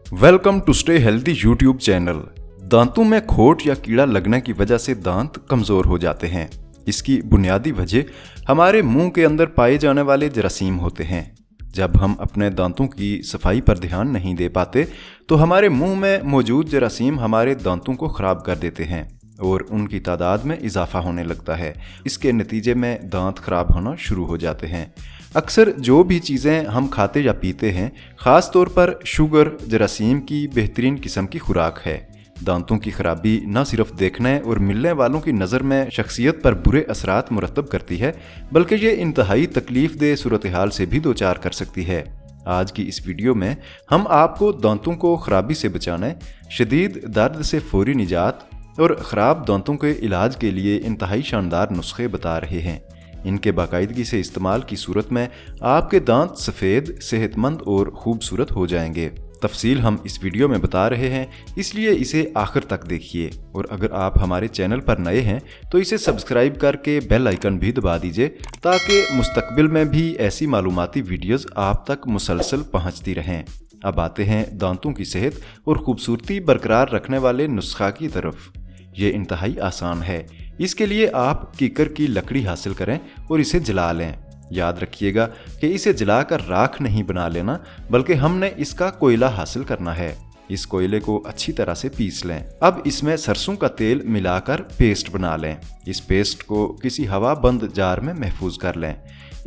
Welcome to stay healthy YouTube channel. दांतों में खोट या कीड़ा लगने की वजह से दांत कमज़ोर हो जाते हैं। इसकी बुनियादी वजह हमारे मुंह के अंदर पाए जाने वाले जरासीम होते हैं। जब हम अपने दांतों की सफाई पर ध्यान नहीं दे पाते तो हमारे मुंह में मौजूद जरासीम हमारे दांतों को ख़राब कर देते हैं और उनकी तादाद में इजाफा होने लगता है। इसके नतीजे में दांत खराब होना शुरू हो जाते हैं। अक्सर जो भी चीज़ें हम खाते या पीते हैं, ख़ास तौर पर शुगर जरासीम की बेहतरीन किस्म की खुराक है। दांतों की खराबी न सिर्फ देखने और मिलने वालों की नज़र में शख्सियत पर बुरे असरात मुरतब करती है, बल्कि ये इंतहाई तकलीफ देह सूरत हाल से भी दो चार कर सकती है। आज की इस वीडियो में हम आपको दांतों को खराबी से बचाने, शदीद दर्द से फौरी निजात और ख़राब दांतों के इलाज के लिए इंतहाई शानदार नुस्खे बता रहे हैं। इनके बाकायदगी से इस्तेमाल की सूरत में आपके दांत सफ़ेद, सेहतमंद और खूबसूरत हो जाएंगे। तफसील हम इस वीडियो में बता रहे हैं, इसलिए इसे आखिर तक देखिए। और अगर आप हमारे चैनल पर नए हैं तो इसे सब्सक्राइब करके बेल आइकन भी दबा दीजिए, ताकि मुस्तकबिल में भी ऐसी मालूमाती वीडियोस आप तक मुसलसल पहुंचती रहें। अब आते हैं दांतों की सेहत और खूबसूरती बरकरार रखने वाले नुस्खा की तरफ। ये इंतहाई आसान है। इसके लिए आप कीकर की लकड़ी हासिल करें और इसे जला लें। याद रखिएगा कि इसे जलाकर राख नहीं बना लेना, बल्कि हमने इसका कोयला हासिल करना है। इस कोयले को अच्छी तरह से पीस लें। अब इसमें सरसों का तेल मिलाकर पेस्ट बना लें। इस पेस्ट को किसी हवा बंद जार में महफूज कर लें।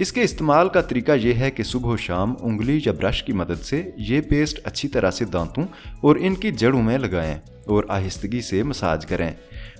इसके इस्तेमाल का तरीका यह है कि सुबह शाम उंगली या ब्रश की मदद से ये पेस्ट अच्छी तरह से दांतों और इनकी जड़ों में लगाएं और आहिस्तगी से मसाज करें।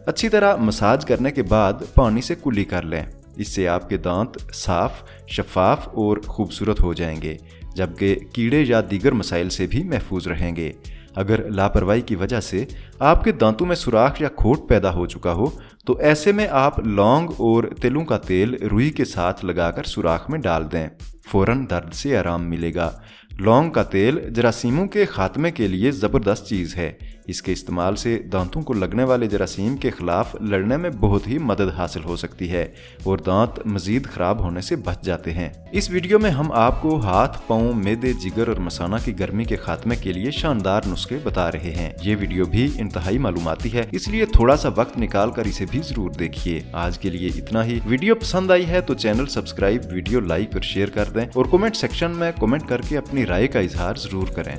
अच्छी तरह मसाज करने के बाद पानी से कुल्ली कर लें। इससे आपके दांत साफ, शफाफ और खूबसूरत हो जाएंगे, जबकि कीड़े या दीगर मसाइल से भी महफूज रहेंगे। अगर लापरवाही की वजह से आपके दांतों में सुराख या खोट पैदा हो चुका हो तो ऐसे में आप लौंग और तिलों का तेल रुई के साथ लगाकर सुराख में डाल दें। फौरन दर्द से आराम मिलेगा। लौंग का तेल जरासीमों के खात्मे के लिए ज़बरदस्त चीज़ है। इसके इस्तेमाल से दांतों को लगने वाले जरासीम के खिलाफ लड़ने में बहुत ही मदद हासिल हो सकती है और दांत मजीद खराब होने से बच जाते हैं। इस वीडियो में हम आपको हाथ, पाँव, मैदे, जिगर और मसाना की गर्मी के खात्मे के लिए शानदार नुस्खे बता रहे हैं। ये वीडियो भी इंतहाई मालूमाती है, इसलिए थोड़ा सा वक्त निकाल कर इसे भी जरूर देखिए। आज के लिए इतना ही। वीडियो पसंद आई है तो चैनल सब्सक्राइब, वीडियो लाइक और शेयर कर दें और कमेंट सेक्शन में कमेंट करके अपनी राय का इजहार जरूर करें।